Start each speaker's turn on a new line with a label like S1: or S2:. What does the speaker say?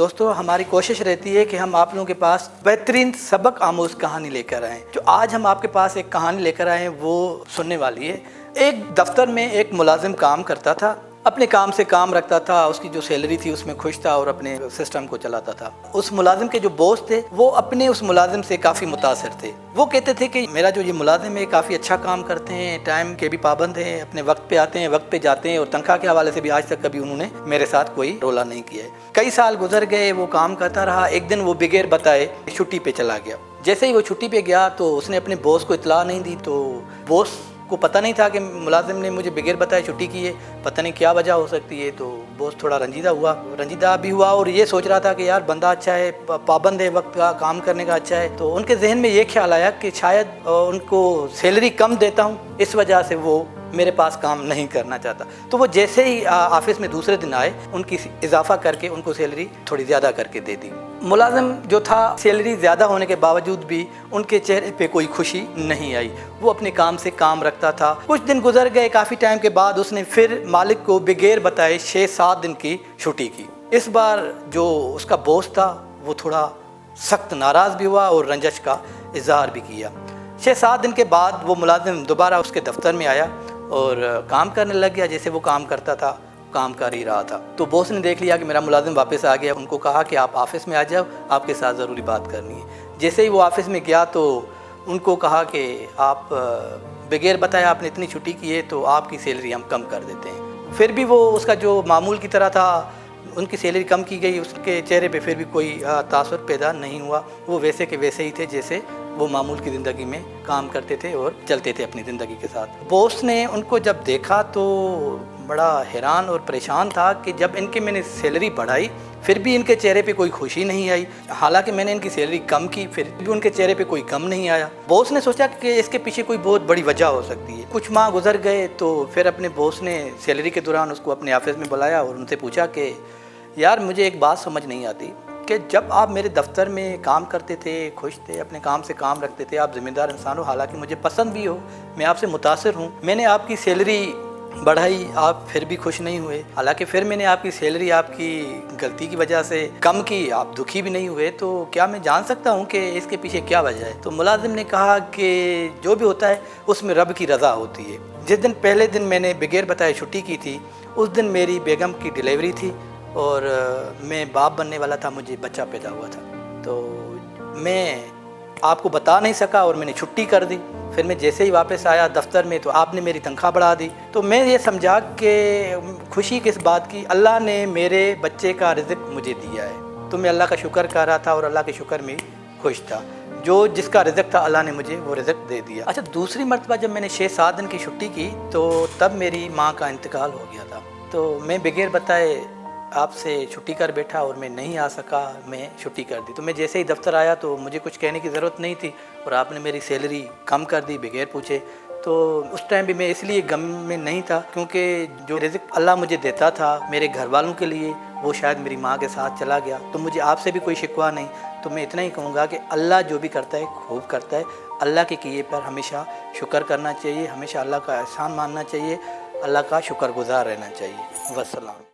S1: दोस्तों, हमारी कोशिश रहती है कि हम आप लोगों के पास बेहतरीन सबक आमूज़ कहानी लेकर आएँ। जो आज हम आपके पास एक कहानी लेकर आए हैं वो सुनने वाली है। एक दफ्तर में एक मुलाजिम काम करता था, अपने काम से काम रखता था, उसकी जो सैलरी थी उसमें खुश था और अपने सिस्टम को चलाता था। उस मुलाजिम के जो बॉस थे वो अपने उस मुलाजिम से काफ़ी मुतासिर थे। वो कहते थे कि मेरा जो ये मुलाजिम है काफ़ी अच्छा काम करते हैं, टाइम के भी पाबंद हैं, अपने वक्त पे आते हैं, वक्त पे जाते हैं और तनख्वाह के हवाले से भी आज तक कभी उन्होंने मेरे साथ कोई रोला नहीं किया है। कई साल गुजर गए, वो काम करता रहा। एक दिन वो बगैर बताए छुट्टी पे चला गया। जैसे ही वो छुट्टी पे गया तो उसने अपने बॉस को इत्तला नहीं दी। तो बॉस को पता नहीं था कि मुलाजिम ने मुझे बगैर बताए छुट्टी की है, पता नहीं क्या वजह हो सकती है। तो बॉस थोड़ा रंजीदा भी हुआ और ये सोच रहा था कि यार बंदा अच्छा है, पाबंद है, वक्त का काम करने का अच्छा है। तो उनके जहन में ये ख्याल आया कि शायद उनको सैलरी कम देता हूँ, इस वजह से वो मेरे पास काम नहीं करना चाहता। तो वो जैसे ही ऑफिस में दूसरे दिन आए, उनकी इजाफा करके उनको सैलरी थोड़ी ज़्यादा करके दे दी। मुलाजिम जो था, सैलरी ज़्यादा होने के बावजूद भी उनके चेहरे पे कोई खुशी नहीं आई। वो अपने काम से काम रखता था। कुछ दिन गुजर गए, काफ़ी टाइम के बाद उसने फिर मालिक को बगैर बताए 6-7 दिन की छुट्टी की। इस बार जो उसका बॉस था वो थोड़ा सख्त नाराज़ भी हुआ और रंजश का इजहार भी किया। 6-7 दिन के बाद वो मुलाजिम दोबारा उसके दफ्तर में आया और काम करने लग गया जैसे वो काम करता था, काम कर ही रहा था। तो बॉस ने देख लिया कि मेरा मुलाजिम वापस आ गया। उनको कहा कि आप ऑफिस में आ जाओ, आपके साथ ज़रूरी बात करनी है। जैसे ही वो ऑफिस में गया तो उनको कहा कि आप बगैर बताए आपने इतनी छुट्टी की है तो आपकी सैलरी हम कम कर देते हैं। फिर भी वो उसका जो मामूल की तरह था, उनकी सैलरी कम की गई। उसके चेहरे पे फिर भी कोई तासुर पैदा नहीं हुआ। वो वैसे के वैसे ही थे जैसे वो मामूल की ज़िंदगी में काम करते थे और चलते थे अपनी ज़िंदगी के साथ। बॉस ने उनको जब देखा तो बड़ा हैरान और परेशान था कि जब इनके मैंने सैलरी बढ़ाई फिर भी इनके चेहरे पे कोई खुशी नहीं आई। हालांकि मैंने इनकी सैलरी कम की फिर भी उनके चेहरे पे कोई गम नहीं आया। बॉस ने सोचा कि इसके पीछे कोई बहुत बड़ी वजह हो सकती है। कुछ माह गुजर गए तो फिर अपने बॉस ने सैलरी के दौरान उसको अपने ऑफिस में बुलाया और उनसे पूछा कि यार मुझे एक बात समझ नहीं आती कि जब आप मेरे दफ्तर में काम करते थे, खुश थे, अपने काम से काम रखते थे, आप ज़िम्मेदार इंसान हो, हालांकि मुझे पसंद भी हो, मैं आपसे मुतासिर हूँ, मैंने आपकी सैलरी बढ़ाई, आप फिर भी खुश नहीं हुए। हालांकि फिर मैंने आपकी सैलरी आपकी गलती की वजह से कम की, आप दुखी भी नहीं हुए। तो क्या मैं जान सकता हूँ कि इसके पीछे क्या वजह है? तो मुलाजिम ने कहा कि जो भी होता है उसमें रब की रज़ा होती है। जिस दिन पहले दिन मैंने बगैर बताए छुट्टी की थी उस दिन मेरी बेगम की डिलीवरी थी और मैं बाप बनने वाला था, मुझे बच्चा पैदा हुआ था। तो मैं आपको बता नहीं सका और मैंने छुट्टी कर दी। फिर मैं जैसे ही वापस आया दफ्तर में तो आपने मेरी तनख्वाह बढ़ा दी। तो मैं ये समझा कि खुशी किस बात की, अल्लाह ने मेरे बच्चे का रिज़्क मुझे दिया है। तो मैं अल्लाह का शुक्र कर रहा था और अल्लाह के शुक्र में खुश था। जो जिसका रिज़्क था अल्लाह ने मुझे वो रिज़्क दे दिया। अच्छा, दूसरी मरतबा जब मैंने 6-7 दिन की छुट्टी की तो तब मेरी माँ का इंतकाल हो गया था। तो मैं बगैर बताए आपसे छुट्टी कर बैठा और मैं नहीं आ सका, मैं छुट्टी कर दी। तो मैं जैसे ही दफ्तर आया तो मुझे कुछ कहने की ज़रूरत नहीं थी और आपने मेरी सैलरी कम कर दी बगैर पूछे। तो उस टाइम भी मैं इसलिए गम में नहीं था क्योंकि जो रिज़्क अल्लाह मुझे देता था मेरे घर वालों के लिए वो शायद मेरी माँ के साथ चला गया। तो मुझे आपसे भी कोई शिकवा नहीं। तो मैं इतना ही कहूँगा कि अल्लाह जो भी करता है खूब करता है। अल्लाह के किए पर हमेशा शुक्र करना चाहिए, हमेशा अल्लाह का एहसान मानना चाहिए, अल्लाह का शुक्रगुज़ार रहना चाहिए। वस्सलाम।